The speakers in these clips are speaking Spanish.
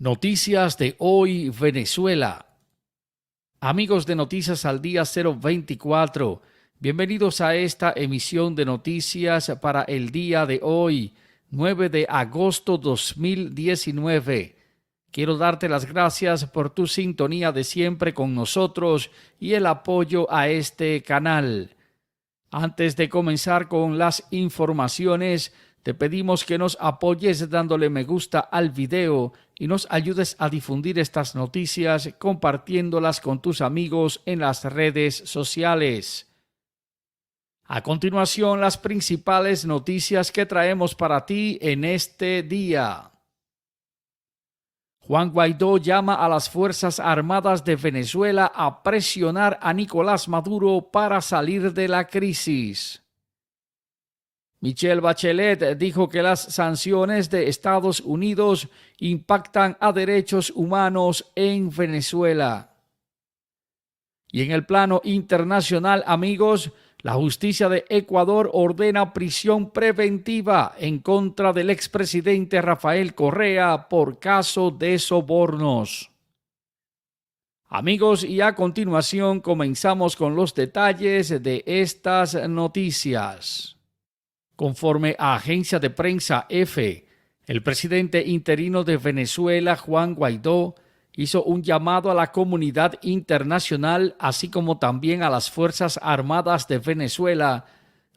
Noticias de hoy, Venezuela. Amigos de Noticias al Día 024, bienvenidos a esta emisión de noticias para el día de hoy, 9 de agosto 2019. Quiero darte las gracias por tu sintonía de siempre con nosotros y el apoyo a este canal. Antes de comenzar con las informaciones, te pedimos que nos apoyes dándole me gusta al video y nos ayudes a difundir estas noticias compartiéndolas con tus amigos en las redes sociales. A continuación, las principales noticias que traemos para ti en este día. Juan Guaidó llama a las Fuerzas Armadas de Venezuela a presionar a Nicolás Maduro para salir de la crisis. Michelle Bachelet dijo que las sanciones de Estados Unidos impactan a derechos humanos en Venezuela. Y en el plano internacional, amigos, la justicia de Ecuador ordena prisión preventiva en contra del expresidente Rafael Correa por caso de sobornos. Amigos, y a continuación comenzamos con los detalles de estas noticias. Conforme a agencia de prensa EFE, el presidente interino de Venezuela, Juan Guaidó, hizo un llamado a la comunidad internacional, así como también a las Fuerzas Armadas de Venezuela,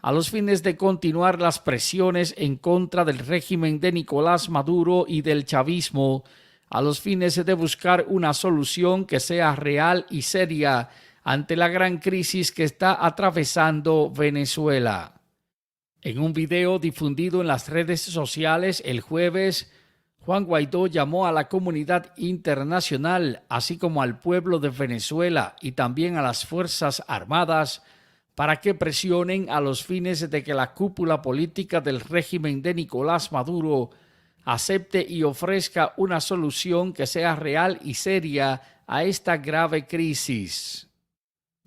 a los fines de continuar las presiones en contra del régimen de Nicolás Maduro y del chavismo, a los fines de buscar una solución que sea real y seria ante la gran crisis que está atravesando Venezuela. En un video difundido en las redes sociales el jueves, Juan Guaidó llamó a la comunidad internacional, así como al pueblo de Venezuela y también a las Fuerzas Armadas, para que presionen a los fines de que la cúpula política del régimen de Nicolás Maduro acepte y ofrezca una solución que sea real y seria a esta grave crisis.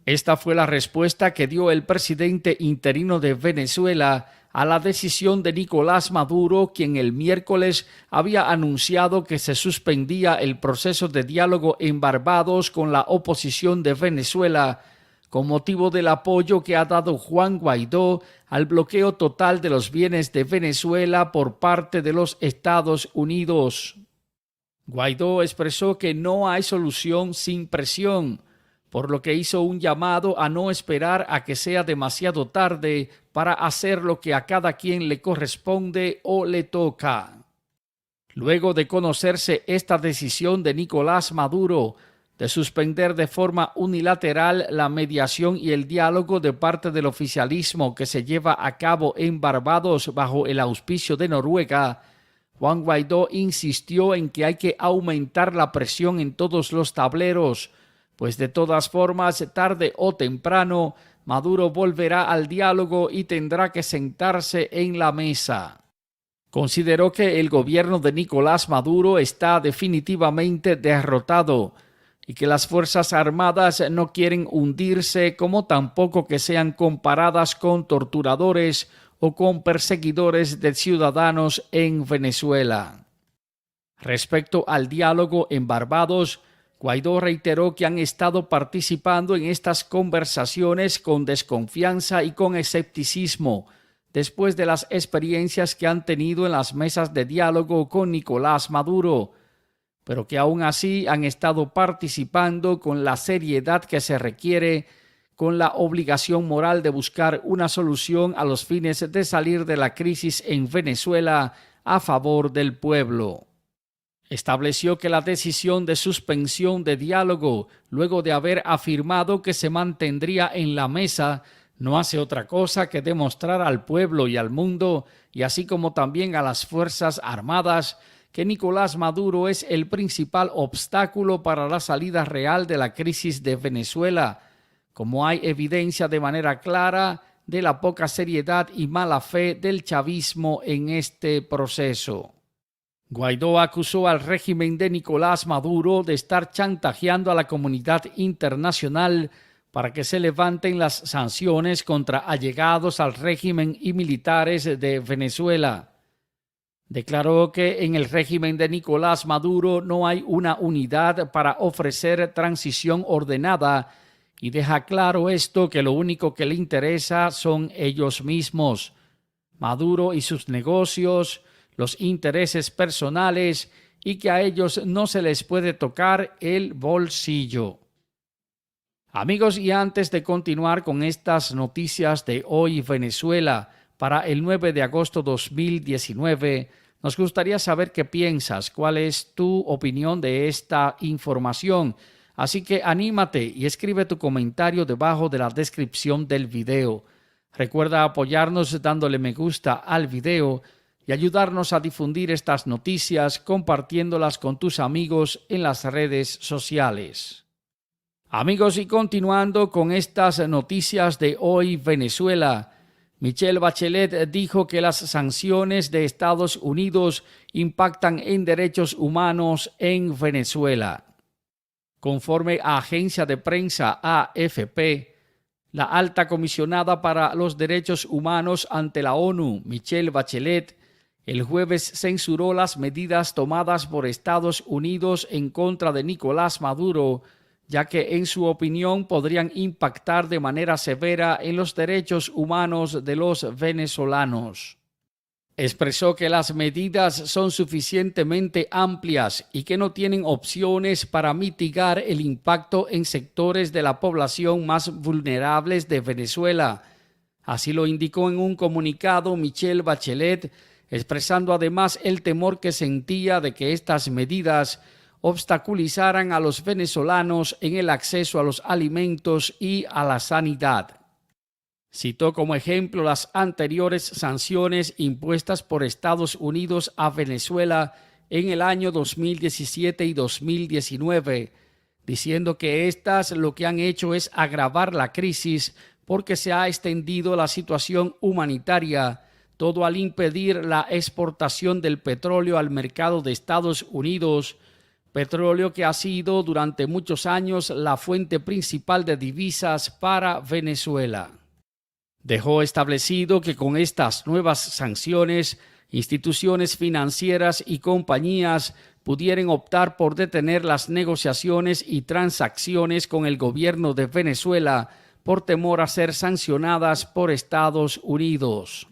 Esta fue la respuesta que dio el presidente interino de Venezuela a la decisión de Nicolás Maduro, quien el miércoles había anunciado que se suspendía el proceso de diálogo en Barbados con la oposición de Venezuela, con motivo del apoyo que ha dado Juan Guaidó al bloqueo total de los bienes de Venezuela por parte de los Estados Unidos. Guaidó expresó que no hay solución sin presión, por lo que hizo un llamado a no esperar a que sea demasiado tarde para hacer lo que a cada quien le corresponde o le toca. Luego de conocerse esta decisión de Nicolás Maduro de suspender de forma unilateral la mediación y el diálogo de parte del oficialismo que se lleva a cabo en Barbados bajo el auspicio de Noruega, Juan Guaidó insistió en que hay que aumentar la presión en todos los tableros, pues de todas formas, tarde o temprano, Maduro volverá al diálogo y tendrá que sentarse en la mesa. Consideró que el gobierno de Nicolás Maduro está definitivamente derrotado y que las Fuerzas Armadas no quieren hundirse, como tampoco que sean comparadas con torturadores o con perseguidores de ciudadanos en Venezuela. Respecto al diálogo en Barbados, Guaidó reiteró que han estado participando en estas conversaciones con desconfianza y con escepticismo, después de las experiencias que han tenido en las mesas de diálogo con Nicolás Maduro, pero que aún así han estado participando con la seriedad que se requiere, con la obligación moral de buscar una solución a los fines de salir de la crisis en Venezuela a favor del pueblo. Estableció que la decisión de suspensión de diálogo, luego de haber afirmado que se mantendría en la mesa, no hace otra cosa que demostrar al pueblo y al mundo, y así como también a las Fuerzas Armadas, que Nicolás Maduro es el principal obstáculo para la salida real de la crisis de Venezuela, como hay evidencia de manera clara de la poca seriedad y mala fe del chavismo en este proceso. Guaidó acusó al régimen de Nicolás Maduro de estar chantajeando a la comunidad internacional para que se levanten las sanciones contra allegados al régimen y militares de Venezuela. Declaró que en el régimen de Nicolás Maduro no hay una unidad para ofrecer transición ordenada y deja claro esto que lo único que le interesa son ellos mismos, Maduro y sus negocios, los intereses personales y que a ellos no se les puede tocar el bolsillo. Amigos, y antes de continuar con estas noticias de hoy Venezuela para el 9 de agosto 2019, nos gustaría saber qué piensas, cuál es tu opinión de esta información. Así que anímate y escribe tu comentario debajo de la descripción del video. Recuerda apoyarnos dándole me gusta al video y ayudarnos a difundir estas noticias compartiéndolas con tus amigos en las redes sociales. Amigos, y continuando con estas noticias de hoy Venezuela, Michelle Bachelet dijo que las sanciones de Estados Unidos impactan en derechos humanos en Venezuela. Conforme a agencia de prensa AFP, la alta comisionada para los derechos humanos ante la ONU, Michelle Bachelet, el jueves censuró las medidas tomadas por Estados Unidos en contra de Nicolás Maduro, ya que en su opinión podrían impactar de manera severa en los derechos humanos de los venezolanos. Expresó que las medidas son suficientemente amplias y que no tienen opciones para mitigar el impacto en sectores de la población más vulnerables de Venezuela. Así lo indicó en un comunicado Michelle Bachelet, expresando además el temor que sentía de que estas medidas obstaculizaran a los venezolanos en el acceso a los alimentos y a la sanidad. Citó como ejemplo las anteriores sanciones impuestas por Estados Unidos a Venezuela en el año 2017 y 2019, diciendo que estas lo que han hecho es agravar la crisis porque se ha extendido la situación humanitaria, todo al impedir la exportación del petróleo al mercado de Estados Unidos, petróleo que ha sido durante muchos años la fuente principal de divisas para Venezuela. Dejó establecido que con estas nuevas sanciones, instituciones financieras y compañías pudieran optar por detener las negociaciones y transacciones con el gobierno de Venezuela por temor a ser sancionadas por Estados Unidos.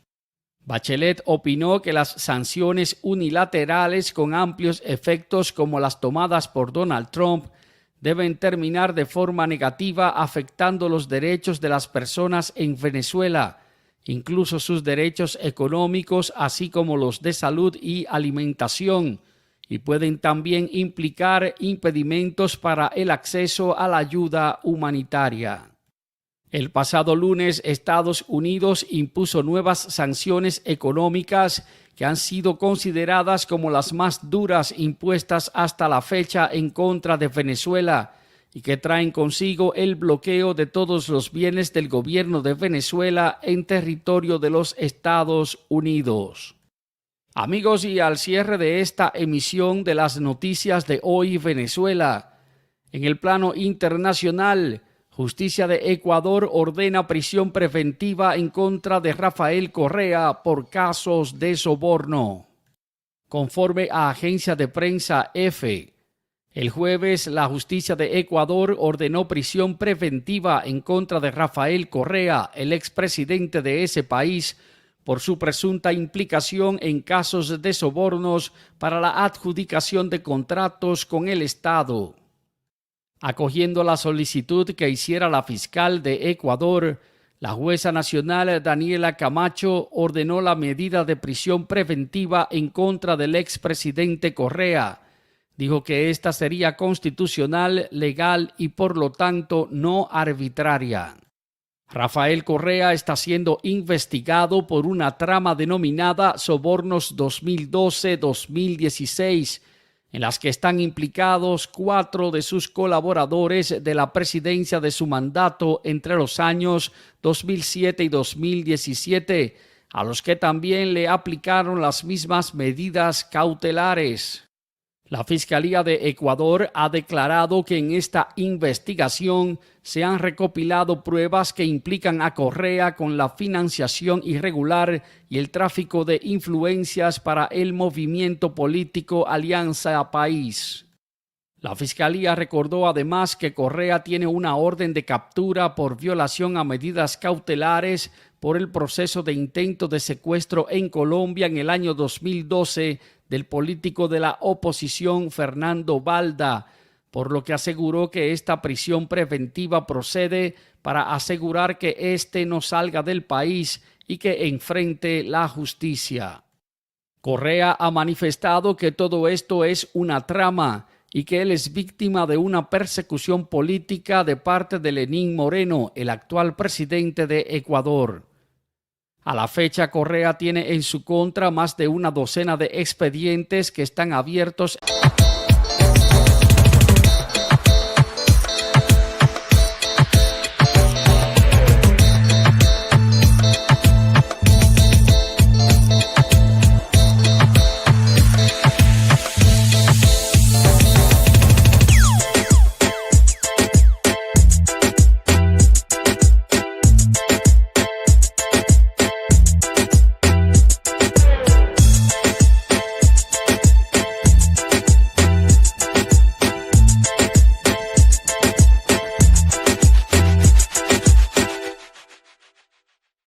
Bachelet opinó que las sanciones unilaterales con amplios efectos como las tomadas por Donald Trump deben terminar de forma negativa afectando los derechos de las personas en Venezuela, incluso sus derechos económicos, así como los de salud y alimentación, y pueden también implicar impedimentos para el acceso a la ayuda humanitaria. El pasado lunes, Estados Unidos impuso nuevas sanciones económicas que han sido consideradas como las más duras impuestas hasta la fecha en contra de Venezuela y que traen consigo el bloqueo de todos los bienes del gobierno de Venezuela en territorio de los Estados Unidos. Amigos, y al cierre de esta emisión de las noticias de hoy Venezuela, en el plano internacional, Justicia de Ecuador ordena prisión preventiva en contra de Rafael Correa por casos de soborno. Conforme a agencia de prensa EFE, el jueves la Justicia de Ecuador ordenó prisión preventiva en contra de Rafael Correa, el expresidente de ese país, por su presunta implicación en casos de sobornos para la adjudicación de contratos con el Estado. Acogiendo la solicitud que hiciera la fiscal de Ecuador, la jueza nacional Daniela Camacho ordenó la medida de prisión preventiva en contra del expresidente Correa. Dijo que esta sería constitucional, legal y por lo tanto no arbitraria. Rafael Correa está siendo investigado por una trama denominada Sobornos 2012-2016, en las que están implicados 4 de sus colaboradores de la presidencia de su mandato entre los años 2007 y 2017, a los que también le aplicaron las mismas medidas cautelares. La Fiscalía de Ecuador ha declarado que en esta investigación se han recopilado pruebas que implican a Correa con la financiación irregular y el tráfico de influencias para el movimiento político Alianza País. La Fiscalía recordó además que Correa tiene una orden de captura por violación a medidas cautelares por el proceso de intento de secuestro en Colombia en el año 2012 del político de la oposición Fernando Balda, por lo que aseguró que esta prisión preventiva procede para asegurar que éste no salga del país y que enfrente la justicia. Correa ha manifestado que todo esto es una trama y que él es víctima de una persecución política de parte de Lenín Moreno, el actual presidente de Ecuador. A la fecha, Correa tiene en su contra más de una docena de expedientes que están abiertos